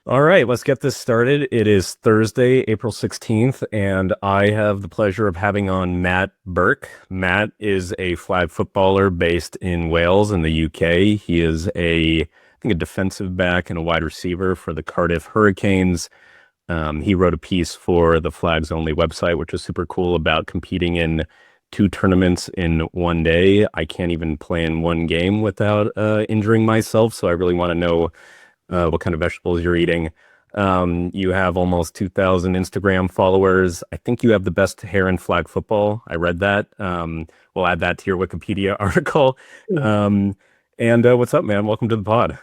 All right, let's get this started. It is Thursday, April 16th, and I have the pleasure of having on Matt Bourke. Matt is a flag footballer based in Wales in the UK. He is I think, a defensive back and a wide receiver for the Cardiff Hurricanes. He wrote a piece for the Flags Only website, which is super cool about competing in two tournaments in one day. I can't even play in one game without injuring myself, so I really want to know what kind of vegetables you're eating. You have almost 2,000 Instagram followers. I think you have the best hair in flag football. I read that. We'll add that to your Wikipedia article. Um, and what's up, man? Welcome to the pod.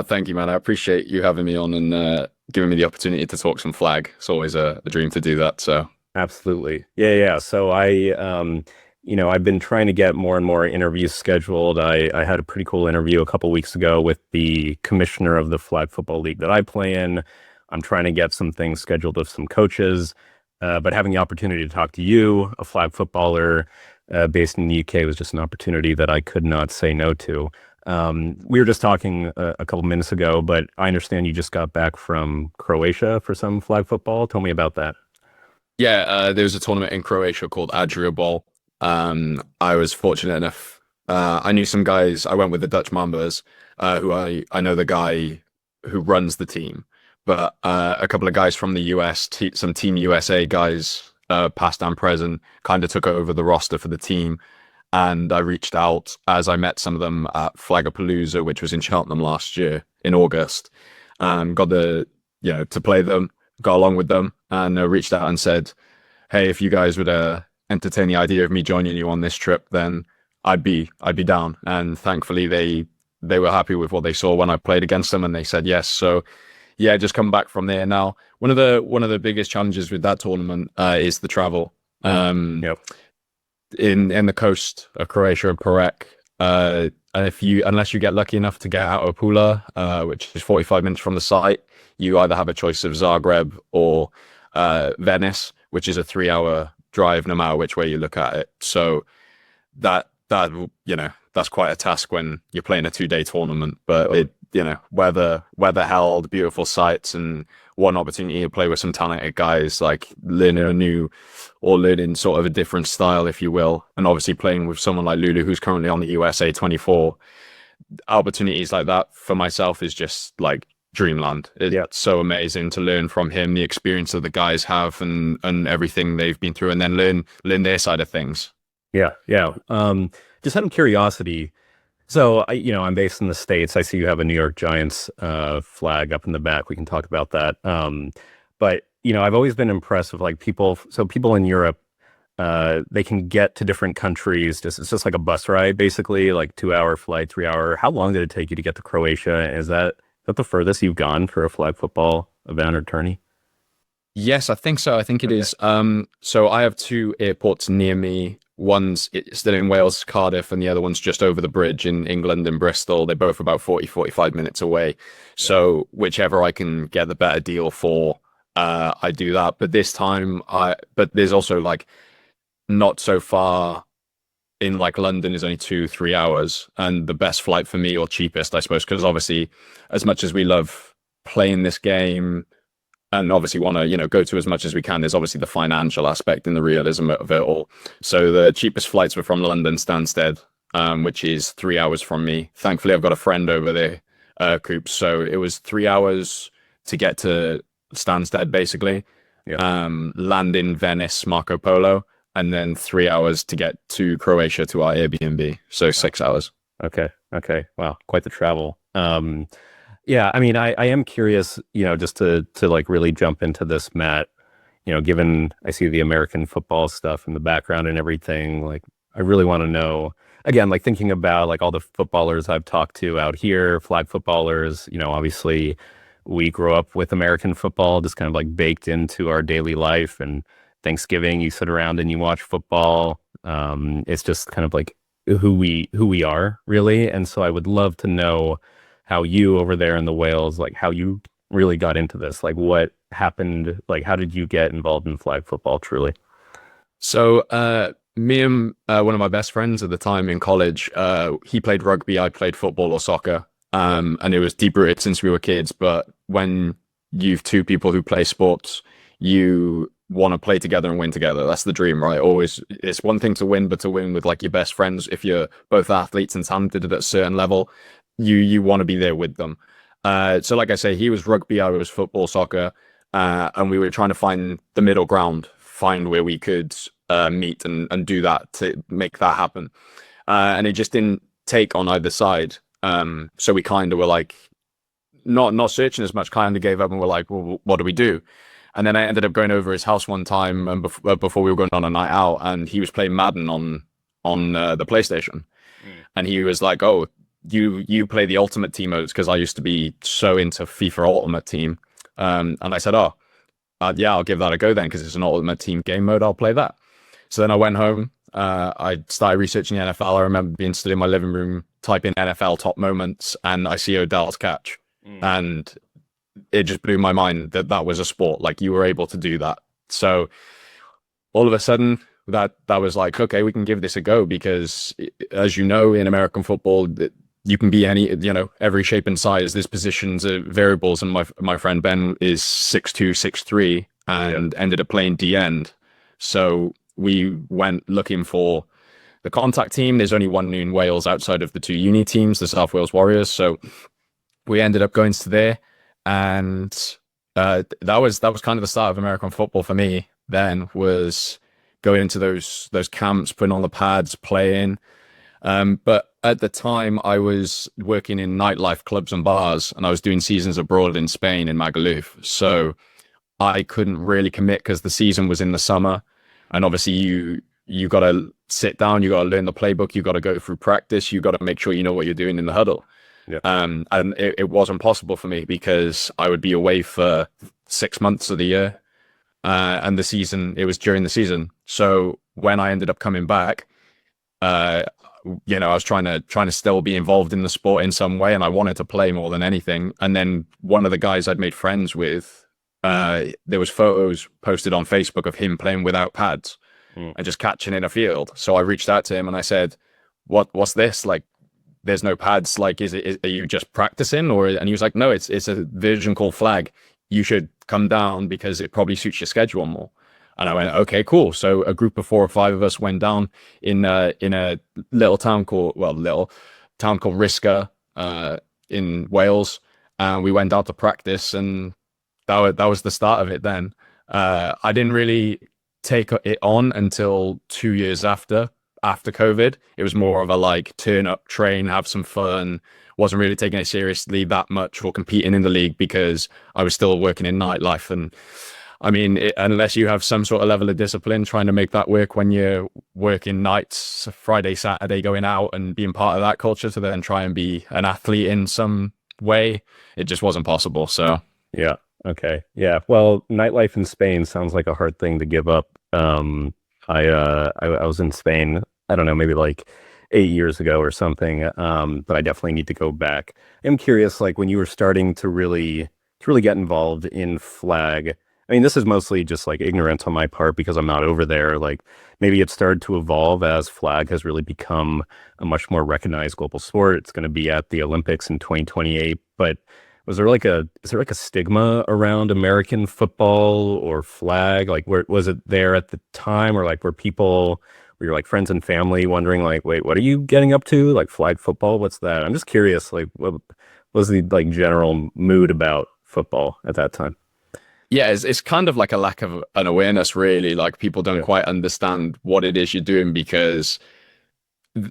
Thank you, man. I appreciate you having me on and giving me the opportunity to talk some flag. It's always a dream to do that. So, Absolutely. Yeah, yeah. So I've been trying to get more and more interviews scheduled. I had a pretty cool interview a couple weeks ago with the commissioner of the flag football league that I play in. I'm trying to get some things scheduled with some coaches, but having the opportunity to talk to you, a flag footballer based in the UK, was just an opportunity that I could not say no to. We were just talking a couple minutes ago, but I understand you just got back from Croatia for some flag football. Tell me about that. yeah, there was a tournament in Croatia called Welshbowl. I was fortunate enough. I knew some guys. I went with the Dutch Mambas, who I know the guy who runs the team, but a couple of guys from the US, some Team USA guys, past and present, kind of took over the roster for the team. And I reached out as I met some of them at Flagapalooza, which was in Cheltenham last year in August. Got to play them, got along with them, and reached out and said, "Hey, if you guys would entertain the idea of me joining you on this trip, then I'd be down." And thankfully, they were happy with what they saw when I played against them, and they said yes. So yeah, just come back from there. Now, one of the biggest challenges with that tournament is the travel. Um, Yep. in the coast of Croatia and Prek. Unless you get lucky enough to get out of Pula, which is 45 minutes from the site, you either have a choice of Zagreb or Venice, which is a 3-hour drive no matter which way you look at it. So that's quite a task when you're playing a 2-day tournament. But weather held, beautiful sights, and one opportunity to play with some talented guys, like learning sort of a different style, if you will. And obviously playing with someone like Lulu, who's currently on the USA 24. Opportunities like that for myself is just like dreamland. Yeah. It's so amazing to learn from him, the experience that the guys have, and everything they've been through, and then learn their side of things. Yeah. Yeah. Just out of curiosity. So I'm based in the States. I see you have a New York Giants flag up in the back. We can talk about that. But I've always been impressed with like people. So people in Europe, they can get to different countries. It's just like a bus ride, basically, like 2-hour flight, 3-hour. How long did it take you to get to Croatia? Is that the furthest you've gone for a flag football event or tourney? Yes, I think so. I think it Okay. is. So I have two airports near me. Still in Wales, Cardiff, and the other one's just over the bridge in England, in Bristol. They're both about 45 minutes away. Yeah. So whichever I can get the better deal for, I do that. But this time, but there's also like not so far in, like London is only 2-3 hours, and the best flight for me, or cheapest, I suppose, because obviously, as much as we love playing this game and obviously want to go to as much as we can, there's obviously the financial aspect and the realism of it all. So the cheapest flights were from London Stansted, which is 3 hours from me. Thankfully, I've got a friend over there, Coops. So it was 3 hours to get to Stansted, basically. Yeah. Land in Venice, Marco Polo, and then 3 hours to get to Croatia to our Airbnb. So Wow. 6 hours. Okay. Okay. Wow. Quite the travel. Yeah. I mean, I am curious, just to like really jump into this, Matt, given I see the American football stuff in the background and everything, like I really want to know, again, like thinking about like all the footballers I've talked to out here, flag footballers, obviously we grew up with American football, just kind of like baked into our daily life. And Thanksgiving, you sit around and you watch football. It's just kind of like who we are, really. And so I would love to know how you over there in the Wales, like how you really got into this, like what happened, like how did you get involved in flag football truly? So, me and one of my best friends at the time in college, he played rugby, I played football or soccer. And it was deep rooted since we were kids. But when you've two people who play sports, you want to play together and win together. That's the dream, right? Always, it's one thing to win, but to win with like your best friends, if you're both athletes and talented at a certain level, you want to be there with them. So like I say, he was rugby, I was football, soccer, and we were trying to find the middle ground, find where we could meet and do that to make that happen. And it just didn't take on either side. So we kind of were like, not searching as much, kind of gave up and were like, well, what do we do? And then I ended up going over his house one time and before we were going on a night out, and he was playing Madden on the PlayStation. And he was like, oh, you play the Ultimate Team modes, because I used to be so into FIFA Ultimate Team. And I said, oh, yeah, I'll give that a go then, because it's an Ultimate Team game mode. I'll play that. So then I went home. I started researching the NFL. I remember being stood in my living room, typing NFL top moments, and I see Odell's catch. And it just blew my mind that that was a sport. Like, you were able to do that. So all of a sudden, that was like, okay, we can give this a go, because as you know, in American football, you can be any, every shape and size. There's positions, variables, and my friend Ben is 6'2", 6'3", and ended up playing D end. So we went looking for the contact team. There's only one in Wales outside of the two uni teams, the South Wales Warriors. So we ended up going to there, and that was kind of the start of American football for me. Then was going into those camps, putting on the pads, playing. But at the time, I was working in nightlife clubs and bars, and I was doing seasons abroad in Spain, in Magaluf. So I couldn't really commit, because the season was in the summer, and obviously you got to sit down, you got to learn the playbook, you got to go through practice, you got to make sure you know what you're doing in the huddle. Yeah. And it wasn't possible for me, because I would be away for 6 months of the year, and it was during the season. So when I ended up coming back, I was trying to still be involved in the sport in some way, and I wanted to play more than anything. And then one of the guys I'd made friends with, there was photos posted on Facebook of him playing without pads and just catching in a field. So I reached out to him and I said, what's this? Like, there's no pads. Like, are you just practicing? And he was like, no, it's a version called Flag. You should come down, because it probably suits your schedule more. And I went, okay, cool. So a group of 4 or 5 of us went down in a little town called Risca in Wales, and we went out to practice, and that was the start of it. Then I didn't really take it on until 2 years after COVID. It was more of a like turn up, train, have some fun. Wasn't really taking it seriously that much or competing in the league, because I was still working in nightlife. And I mean, unless you have some sort of level of discipline, trying to make that work when you're working nights, Friday, Saturday, going out and being part of that culture, to then try and be an athlete in some way, it just wasn't possible. So yeah. Okay. Yeah. Well, nightlife in Spain sounds like a hard thing to give up. I was in Spain, I don't know, maybe like 8 years ago or something. But I definitely need to go back. I'm curious, like, when you were starting to really get involved in Flag. I mean, this is mostly just like ignorance on my part, because I'm not over there. Like, maybe it started to evolve as Flag has really become a much more recognized global sport. It's going to be at the Olympics in 2028. But is there like a stigma around American football or Flag? Like, was it there at the time, or like were your like friends and family wondering like, wait, what are you getting up to? Like, Flag football? What's that? I'm just curious, like, what was the like general mood about football at that time? yeah, it's kind of like a lack of an awareness, really. Like, people don't quite understand what it is you're doing, because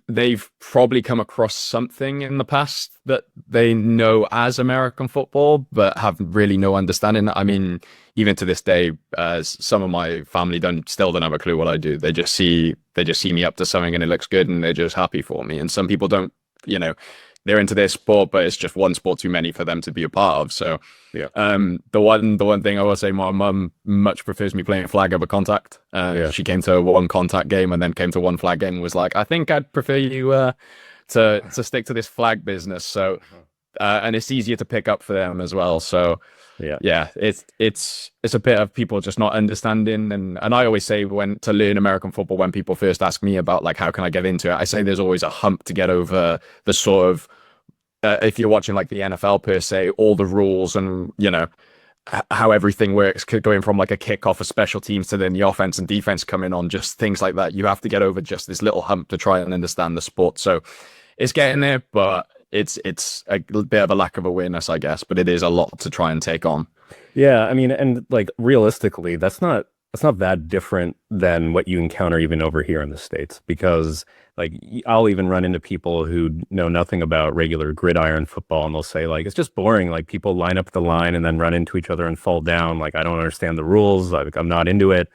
they've probably come across something in the past that they know as American football, but have really no understanding. I mean, even to this day, some of my family still don't have a clue what I do. They just see me up to something and it looks good, and they're just happy for me. And some people don't, they're into their sport, but it's just one sport too many for them to be a part of. So yeah. The one thing I will say, my mum much prefers me playing Flag over contact. She came to one contact game and then came to one Flag game and was like, I think I'd prefer you to stick to this Flag business. So and it's easier to pick up for them as well. So yeah, it's a bit of people just not understanding. And I always say, to learn American football, when people first ask me about like how can I get into it, I say there's always a hump to get over, the sort of if you're watching like the NFL per se, all the rules and how everything works, going from like a kickoff of special teams to then the offense and defense coming on, just things like that. You have to get over just this little hump to try and understand the sport. So it's getting there, but it's a bit of a lack of awareness, I guess. But it is a lot to try and take on. Yeah, I mean, and like realistically, that's not that different than what you encounter even over here in the States because like I'll even run into people who know nothing about regular gridiron football and they'll say like it's just boring. Like people line up the line and then run into each other and fall down. Like I don't understand the rules. Like I'm not into it.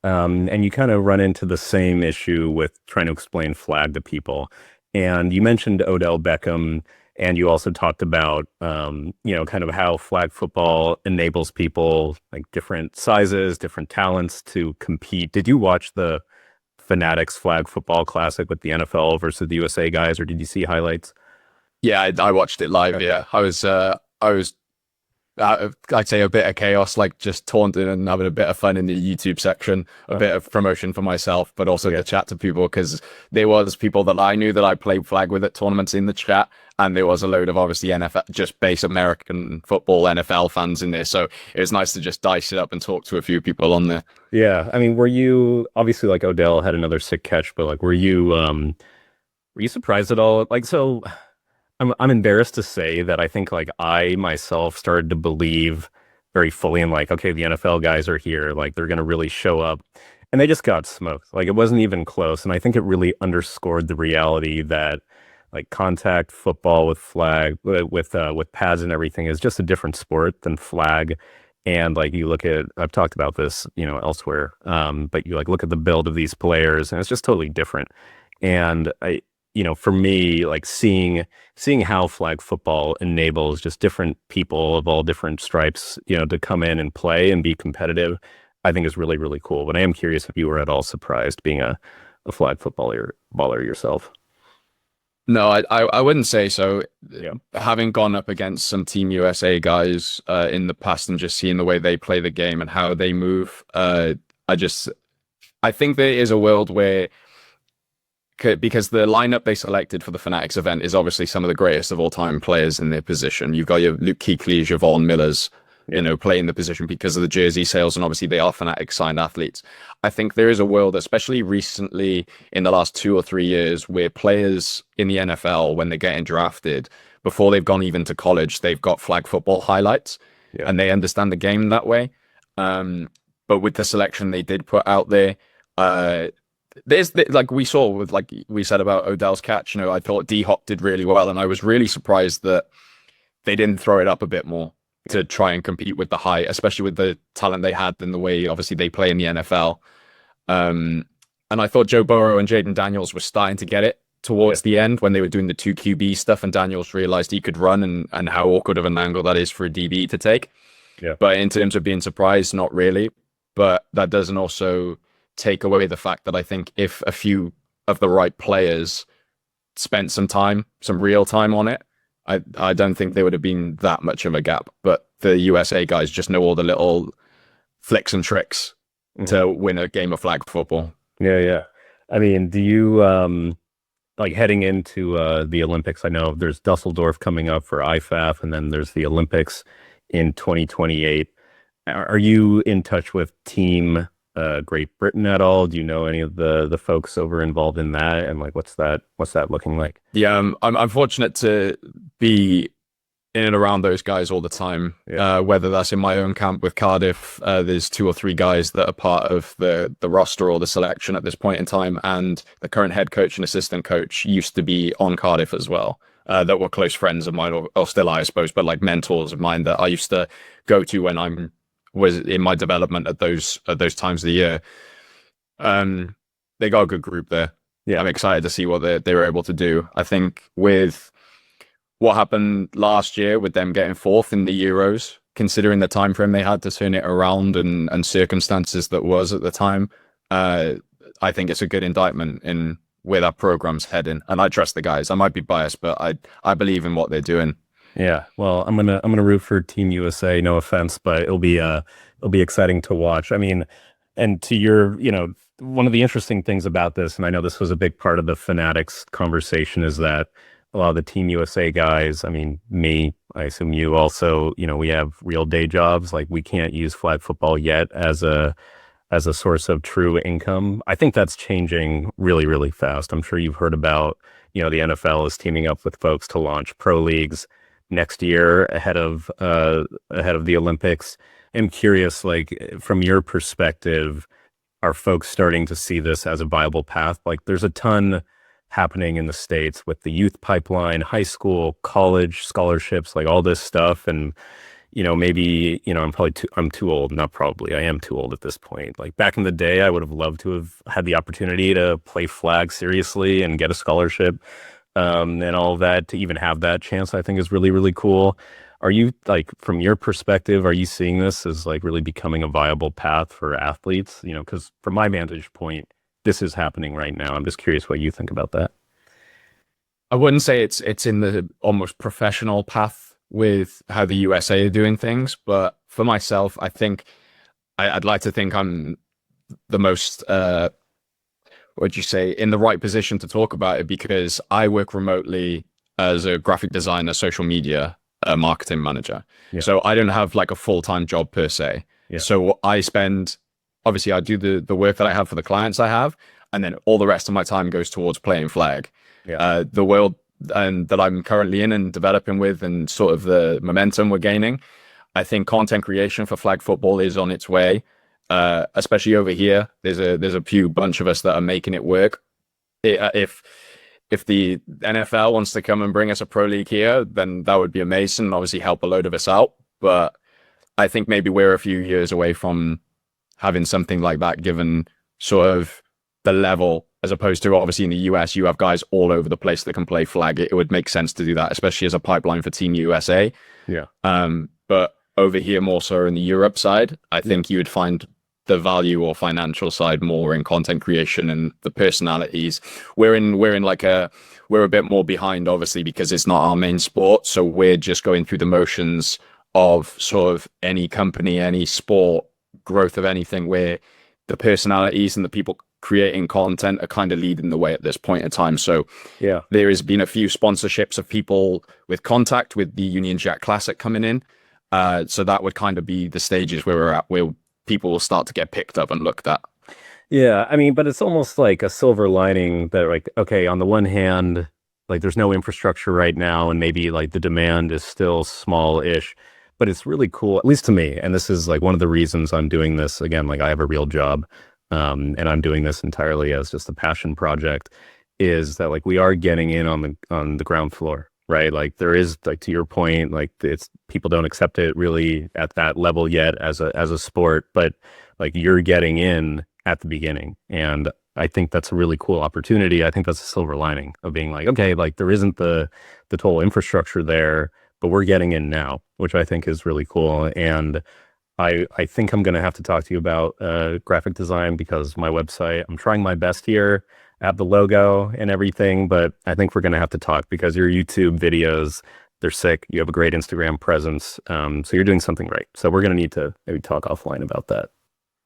And you kind of run into the same issue with trying to explain flag to people. And you mentioned Odell Beckham, and you also talked about, kind of how flag football enables people like different sizes, different talents to compete. Did you watch the Fanatics Flag Football Classic with the NFL versus the USA guys, or did you see highlights? Yeah, I watched it live. Yeah, I was I'd say a bit of chaos, like just taunting and having a bit of fun in the YouTube section, a bit of promotion for myself, but also to chat to people because there was people that I knew that I played flag with at tournaments in the chat, and there was a load of obviously NFL, just base American football NFL fans in there. So it was nice to just dice it up and talk to a few people on there. Yeah, I mean, were you obviously like Odell had another sick catch, but like were you surprised at all? Like so I'm embarrassed to say that I think like I myself started to believe very fully in like, okay, the NFL guys are here, like they're gonna really show up. And they just got smoked. Like it wasn't even close. And I think it really underscored the reality that like contact football with flag with pads and everything is just a different sport than flag. And like you look at, I've talked about this, elsewhere. But you like look at the build of these players and it's just totally different. And for me, like seeing how flag football enables just different people of all different stripes, to come in and play and be competitive, I think is really, really cool. But I am curious if you were at all surprised being a flag baller yourself. No, I wouldn't say so. Yeah. Having gone up against some Team USA guys in the past and just seeing the way they play the game and how they move, I think there is a world where because the lineup they selected for the Fanatics event is obviously some of the greatest of all time players in their position. You've got your Luke Kuechly's, your Von Millers, playing the position because of the jersey sales, and obviously they are Fanatics signed athletes. I think there is a world, especially recently in the last 2 or 3 years, where players in the NFL, when they're getting drafted, before they've gone even to college, they've got flag football highlights, and they understand the game that way. But with the selection they did put out there, like we saw with like we said about Odell's catch, I thought D-Hop did really well, and I was really surprised that they didn't throw it up a bit more to try and compete with the high, especially with the talent they had and the way obviously they play in the NFL. And I thought Joe Burrow and Jaden Daniels were starting to get it towards the end when they were doing the 2 QB stuff, and Daniels realized he could run and how awkward of an angle that is for a DB to take. Yeah. But in terms of being surprised, not really. But that doesn't also take away the fact that I think if a few of the right players spent some real time on it, I don't think there would have been that much of a gap. But the USA guys just know all the little flicks and tricks to win a game of flag football. Yeah, yeah. I mean, do you like heading into the Olympics? I know there's Dusseldorf coming up for IFAF, and then there's the Olympics in 2028. Are you in touch with Team Great Britain at all? Do you know any of the folks over involved in that? And like, what's that looking like? Yeah, I'm fortunate to be in and around those guys all the time. Yeah. Whether that's in my own camp with Cardiff, there's 2 or 3 guys that are part of the roster or the selection at this point in time, and the current head coach and assistant coach used to be on Cardiff as well. That were close friends of mine, or still are, I suppose, but like mentors of mine that I used to go to when was in my development at those times of the year. They got a good group there. Yeah, I'm excited to see what they were able to do. I think with what happened last year with them getting 4th in the Euros, considering the time frame they had to turn it around and circumstances that was at the time, I think it's a good indictment in where that program's heading. And I trust the guys. I might be biased, but I believe in what they're doing. Yeah, well, I'm gonna root for Team USA. No offense, but it'll be exciting to watch. I mean, and to your, one of the interesting things about this, and I know this was a big part of the Fanatics conversation, is that a lot of the Team USA guys, I mean, me, I assume you also, we have real day jobs. Like we can't use flag football yet as a source of true income. I think that's changing really, really fast. I'm sure you've heard about, the NFL is teaming up with folks to launch pro leagues next year ahead of the Olympics. I'm curious, like from your perspective, are folks starting to see this as a viable path? Like there's a ton happening in the States with the youth pipeline, high school, college scholarships, like all this stuff. And maybe, I'm too old, not probably, I am too old at this point. Like back in the day, I would have loved to have had the opportunity to play flag seriously and get a scholarship, and all of that. To even have that chance, I think is really, really cool. Are you like, from your perspective, are you seeing this as like really becoming a viable path for athletes? Because from my vantage point, this is happening right now. I'm just curious what you think about that. I wouldn't say it's in the almost professional path with how the USA are doing things, but for myself, I think I'd like to think I'm the most what'd you say, in the right position to talk about it, because I work remotely as a graphic designer, social media marketing manager. Yeah. So I don't have like a full-time job per se. Yeah. So obviously I do the work that I have for the clients I have, and then all the rest of my time goes towards playing flag. Yeah. The world that I'm currently in and developing with, and sort of the momentum we're gaining, I think content creation for flag football is on its way. Especially over here, there's a few bunch of us that are making it work. If the NFL wants to come and bring us a pro league here, then that would be amazing, and obviously help a load of us out. But I think maybe we're a few years away from having something like that, given sort of the level, as opposed to obviously in the US, you have guys all over the place that can play flag. It would make sense to do that, especially as a pipeline for Team USA. Yeah. But over here, more so in the Europe side, I think you would find the value or financial side more in content creation and the personalities. We're a bit more behind, obviously, because it's not our main sport. So we're just going through the motions of sort of any company, any sport, growth of anything, where the personalities and the people creating content are kind of leading the way at this point in time. So Yeah. there has been a few sponsorships of people with contact with the Union Jack Classic coming in. So that would kind of be the stages where we're at, where people will start to get picked up and looked at. Yeah, I mean, but it's almost like a silver lining that, like, okay, on the one hand, like there's no infrastructure right now, and maybe like the demand is still small-ish, but it's really cool, at least to me. And this is like one of the reasons I'm doing this. Again, like I have a real job, and I'm doing this entirely as just a passion project, is that like we are getting in on the ground floor, right? Like there is, like to your point, like it's people don't accept it really at that level yet as a sport, but like you're getting in at the beginning. And I think that's a really cool opportunity. I think that's a silver lining of being like, okay, like there isn't the total infrastructure there, but we're getting in now, which I think is really cool. And I think I'm going to have to talk to you about graphic design, because my website, I'm trying my best here. I have the logo and everything, but I think we're going to have to talk, because your YouTube videos, they're sick. You have a great Instagram presence. So you're doing something right. So we're going to need to maybe talk offline about that.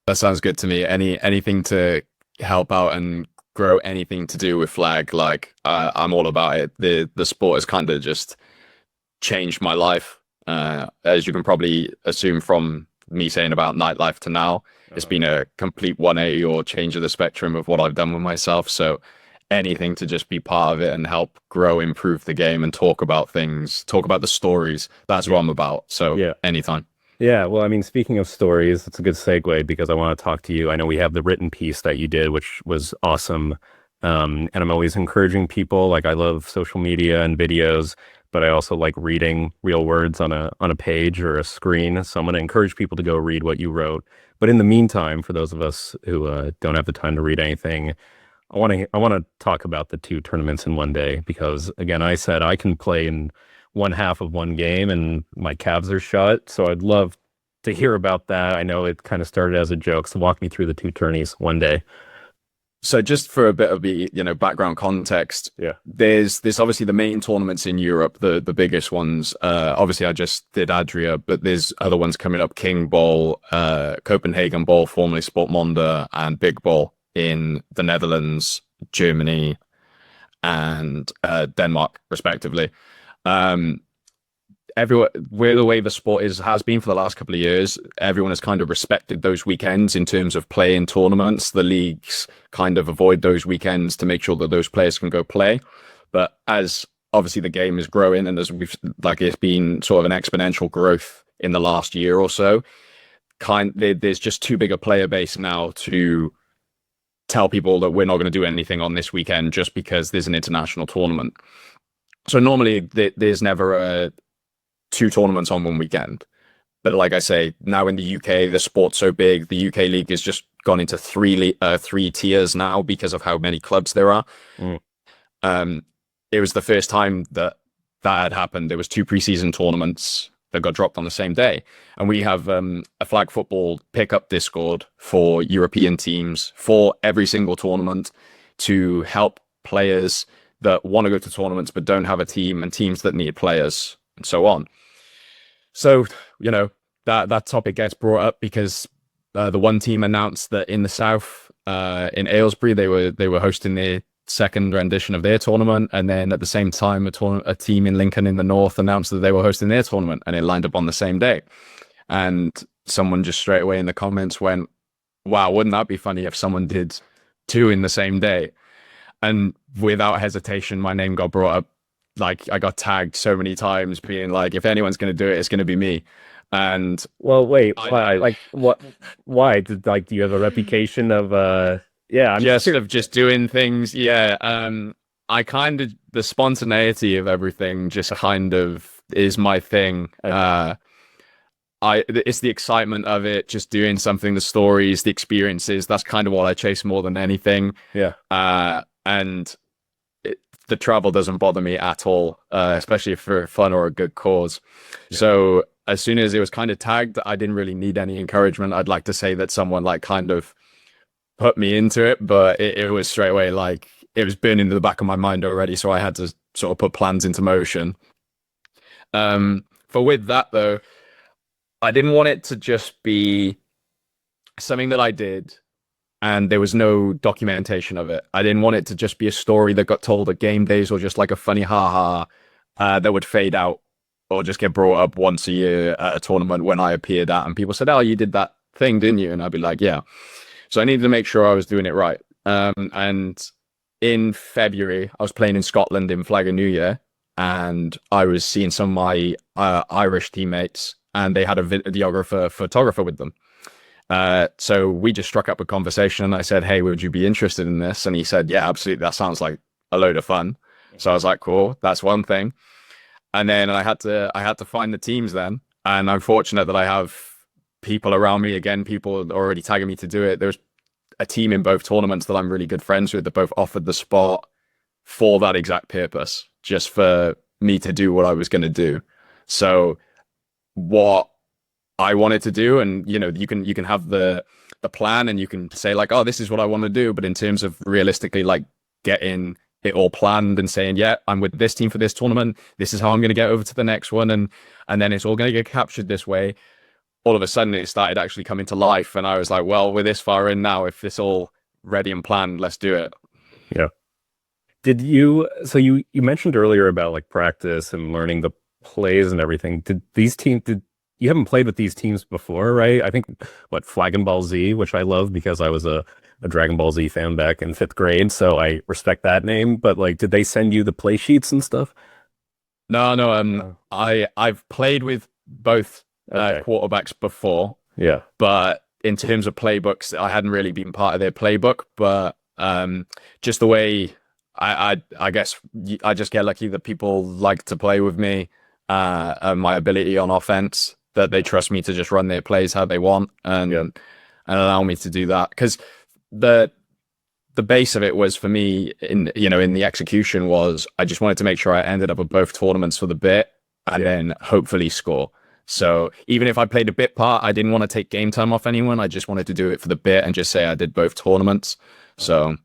That sounds good to me. Anything to help out and grow anything to do with flag, like I'm all about it. The sport has kind of just changed my life. As you can probably assume from me saying about nightlife to now, it's been a complete 180 or change of the spectrum of what I've done with myself. So anything to just be part of it and help grow, improve the game, and talk about things, talk about the stories. That's what I'm about. So Yeah. anytime. Yeah, well, I mean, speaking of stories, it's a good segue, because I want to talk to you. I know we have the written piece that you did, which was awesome. And I'm always encouraging people. Like I love social media and videos, but I also like reading real words on a page or a screen. So I'm going to encourage people to go read what you wrote. But in the meantime, for those of us who don't have the time to read anything, I want to talk about the two tournaments in one day, because again, I said I can play in one half of one game and my calves are shut. So I'd love to hear about that. I know it kind of started as a joke. So walk me through the two tourneys one day. So just for a bit of the background context, Yeah. there's obviously the main tournaments in Europe, the biggest ones. Obviously, I just did Adria, but there's other ones coming up: King Bowl, Copenhagen Bowl, formerly Sportmonde, and Big Bowl in the Netherlands, Germany, and Denmark, respectively. Um, everyone, where the way the sport has been for the last couple of years, everyone has kind of respected those weekends in terms of playing tournaments. The leagues kind of avoid those weekends to make sure that those players can go play. But as obviously the game is growing, and as we've like it's been sort of an exponential growth in the last year or so, there's just too big a player base now to tell people that we're not going to do anything on this weekend just because there's an international tournament. So normally there's never two tournaments on one weekend. But like I say, now in the UK, the sport's so big, the UK league has just gone into three tiers now because of how many clubs there are. It was the first time that had happened. There was two preseason tournaments that got dropped on the same day. And we have a flag football pickup Discord for European teams for every single tournament to help players that want to go to tournaments but don't have a team, and teams that need players, and so on. So, that topic gets brought up because the one team announced that in the south, in Aylesbury, they were hosting their second rendition of their tournament, and then at the same time a team in Lincoln in the north announced that they were hosting their tournament, and it lined up on the same day. And someone just straight away in the comments went, wow, wouldn't that be funny if someone did two in the same day? And without hesitation, my name got brought up. Like, I got tagged so many times being like, if anyone's going to do it, it's going to be me. And well, wait, why? Like, what? Why? Do you have a reputation of I'm just doing things? Yeah. I kind of, the spontaneity of everything just kind of is my thing. It's the excitement of it, just doing something, the stories, the experiences. That's kind of what I chase more than anything. Yeah. And the travel doesn't bother me at all, especially for fun or a good cause. Yeah. So as soon as it was kind of tagged, I didn't really need any encouragement. I'd like to say that someone like kind of put me into it, but it was straight away, like, it was burning in the back of my mind already. So I had to sort of put plans into motion. For with that though, I didn't want it to just be something that I did and there was no documentation of it. I didn't want it to just be a story that got told at game days or just like a funny ha-ha that would fade out or just get brought up once a year at a tournament when I appeared at, and people said, oh, you did that thing, didn't you? And I'd be like, yeah. So I needed to make sure I was doing it right. And in February, I was playing in Scotland in Flag of New Year, and I was seeing some of my Irish teammates, and they had a videographer, photographer with them. So we just struck up a conversation, and I said, hey, would you be interested in this? And he said, yeah, absolutely. That sounds like a load of fun. So I was like, cool, that's one thing. And then I had to find the teams then. And I'm fortunate that I have people around me, again, people already tagging me to do it. There's a team in both tournaments that I'm really good friends with that both offered the spot for that exact purpose, just for me to do what I was going to do. So what I wanted to do, and you can have the plan and you can say like, oh, this is what I want to do, but in terms of realistically like getting it all planned and saying, yeah, I'm with this team for this tournament, this is how I'm going to get over to the next one, and then it's all going to get captured this way. All of a sudden it started actually coming to life, and I was like, well, we're this far in now, if it's all ready and planned, let's do it. Yeah. You mentioned earlier about like practice and learning the plays and everything. You haven't played with these teams before, right? I think Flag and Ball Z, which I love because I was a Dragon Ball Z fan back in 5th grade, so I respect that name. But like, did they send you the play sheets and stuff? No. I've played with both quarterbacks before. Yeah. But in terms of playbooks, I hadn't really been part of their playbook. But just the way I guess I just get lucky that people like to play with me, and my ability on offense, that they trust me to just run their plays how they want and allow me to do that. Because the base of it was for me in the execution was I just wanted to make sure I ended up at both tournaments for the bit and then hopefully score. So even if I played a bit part, I didn't want to take game time off anyone. I just wanted to do it for the bit and just say I did both tournaments. So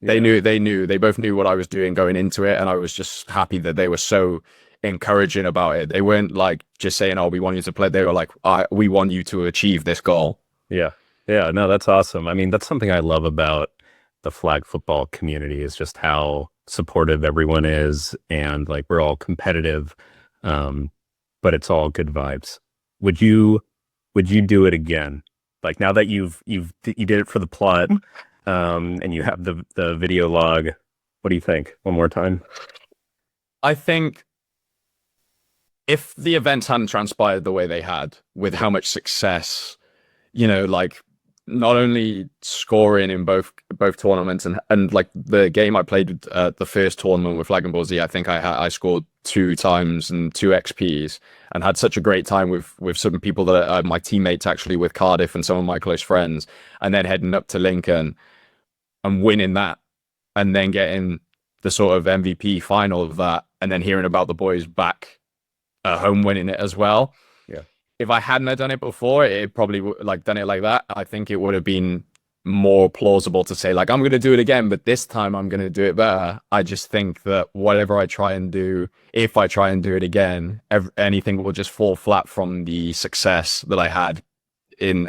they both knew what I was doing going into it. And I was just happy that they were so encouraging about it. They weren't like just saying, oh, we want you to play. They were like, we want you to achieve this goal. Yeah. No, that's awesome. I mean, that's something I love about the flag football community, is just how supportive everyone is, and like we're all competitive, um, but it's all good vibes. Would you would you do it again? Like now that you did it for the plot, and you have the video log, what do you think? One more time? I think if the events hadn't transpired the way they had, with how much success, like not only scoring in both tournaments and like the game I played the first tournament with Flag and Ball Z, I think I scored 2 times and 2 XPs and had such a great time with some people that are my teammates actually with Cardiff and some of my close friends, and then heading up to Lincoln and winning that, and then getting the sort of MVP final of that, and then hearing about the boys back at home winning it as well. Yeah. If I hadn't have done it before, it probably like done it like that, I think it would have been more plausible to say like I'm going to do it again, but this time I'm going to do it better. I just think that whatever I try and do, if I try and do it again, anything will just fall flat from the success that I had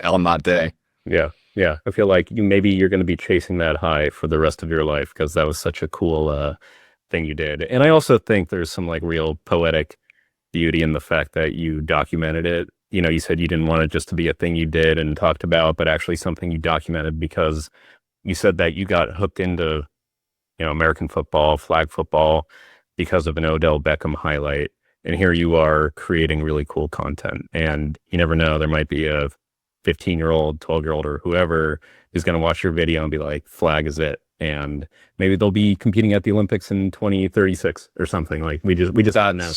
on that day. Yeah. Yeah. I feel like maybe you're going to be chasing that high for the rest of your life because that was such a cool thing you did. And I also think there's some like real poetic beauty in the fact that you documented it. You said you didn't want it just to be a thing you did and talked about, but actually something you documented because you said that you got hooked into, American football, flag football because of an Odell Beckham highlight. And here you are creating really cool content. And you never know, there might be a 15-year-old, 12-year-old, or whoever is going to watch your video and be like, flag is it. And maybe they'll be competing at the Olympics in 2036 or something. Like we just don't know.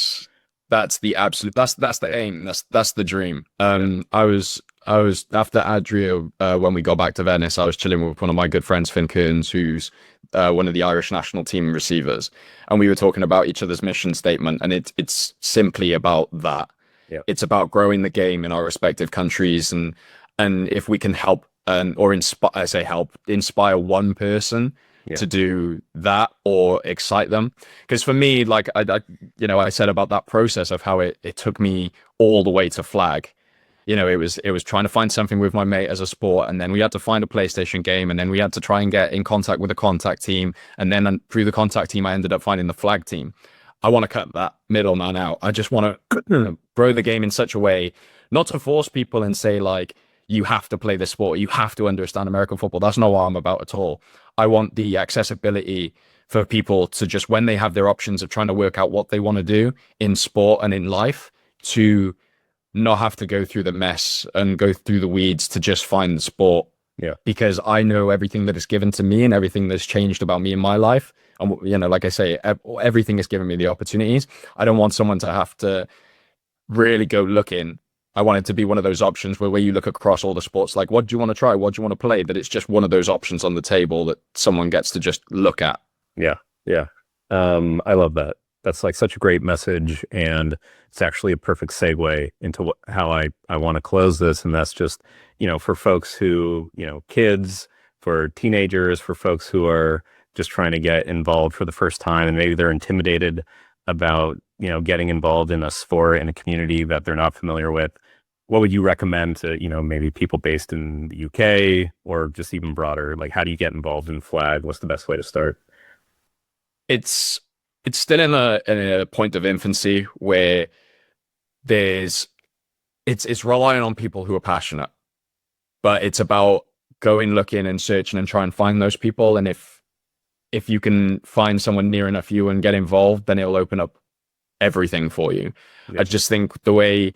That's the absolute. That's the aim. That's the dream. I was after Adria when we got back to Venice. I was chilling with one of my good friends, Finn Kearns, who's one of the Irish national team receivers, and we were talking about each other's mission statement, and it's simply about that. Yeah. It's about growing the game in our respective countries, and if we can help or inspire one person to do that or excite them. Because for me, like I said about that process of how it took me all the way to flag. It was trying to find something with my mate as a sport, and then we had to find a PlayStation game, and then we had to try and get in contact with a contact team, and then through the contact team I ended up finding the flag team. I want to cut that middleman out. I just want to grow the game in such a way, not to force people and say like, you have to play this sport, you have to understand American football. That's not what I'm about at all. I want the accessibility for people to just, when they have their options of trying to work out what they want to do in sport and in life, to not have to go through the mess and go through the weeds to just find the sport. Yeah. Because I know everything that is given to me and everything that's changed about me in my life. And, like I say, everything has given me the opportunities. I don't want someone to have to really go looking. I want it to be one of those options where you look across all the sports, like, what do you want to try? What do you want to play? That it's just one of those options on the table that someone gets to just look at. Yeah. Yeah. I love that. That's like such a great message. And it's actually a perfect segue into how I want to close this. And that's just, for folks who, kids, for teenagers, for folks who are just trying to get involved for the first time, and maybe they're intimidated about, getting involved in a sport in a community that they're not familiar with. What would you recommend to, maybe people based in the UK or just even broader? Like, how do you get involved in flag? What's the best way to start? It's still in a point of infancy where it's relying on people who are passionate, but it's about going, looking and searching and try and find those people. And if you can find someone near enough you and get involved, then it'll open up everything for you. Yeah. I just think the way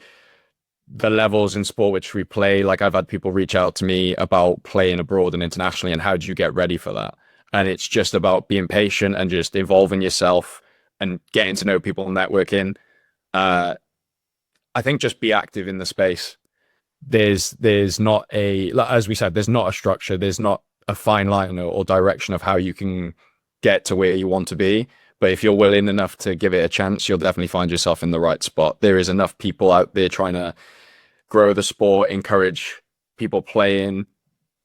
the levels in sport which we play, like I've had people reach out to me about playing abroad and internationally, and how do you get ready for that? And it's just about being patient and just evolving yourself and getting to know people and networking. I think just be active in the space. There's not as we said, there's not a structure, there's not a fine line or direction of how you can get to where you want to be. But if you're willing enough to give it a chance, you'll definitely find yourself in the right spot. There is enough people out there trying to grow the sport, encourage people playing.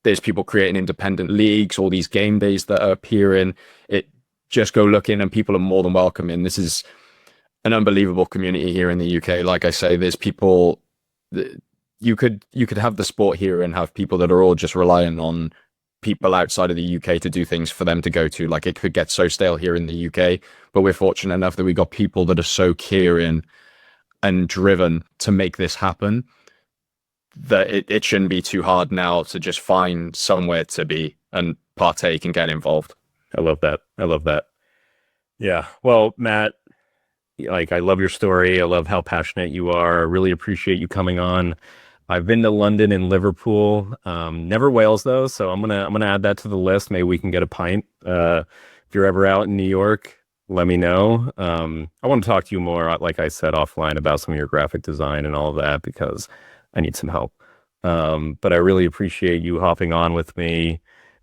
There's people creating independent leagues, all these game days that are appearing. Just go looking, and people are more than welcome in. This is an unbelievable community here in the UK. Like I say, there's people that you could have the sport here and have people that are all just relying on people outside of the UK to do things for them to go to. Like, it could get so stale here in the UK, but we're fortunate enough that we got people that are so keen in and driven to make this happen that it shouldn't be too hard now to just find somewhere to be and partake and get involved. I love that. I love that. Yeah. Well, Matt, like, I love your story. I love how passionate you are. I really appreciate you coming on. I've been to London and Liverpool. Never Wales though, so I'm gonna add that to the list. Maybe we can get a pint. If you're ever out in New York, let me know. I want to talk to you more, like I said, offline about some of your graphic design and all of that because I need some help. But I really appreciate you hopping on with me.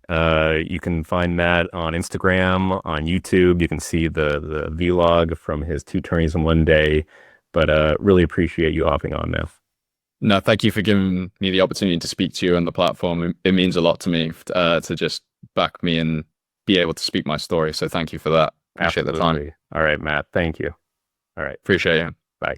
You can find Matt on Instagram, on YouTube. You can see the vlog from his two tourneys in one day. But really appreciate you hopping on now. No, thank you for giving me the opportunity to speak to you on the platform. It means a lot to me to just back me and be able to speak my story. So thank you for that. Appreciate the time. All right, Matt. Thank you. All right. Appreciate you. Bye.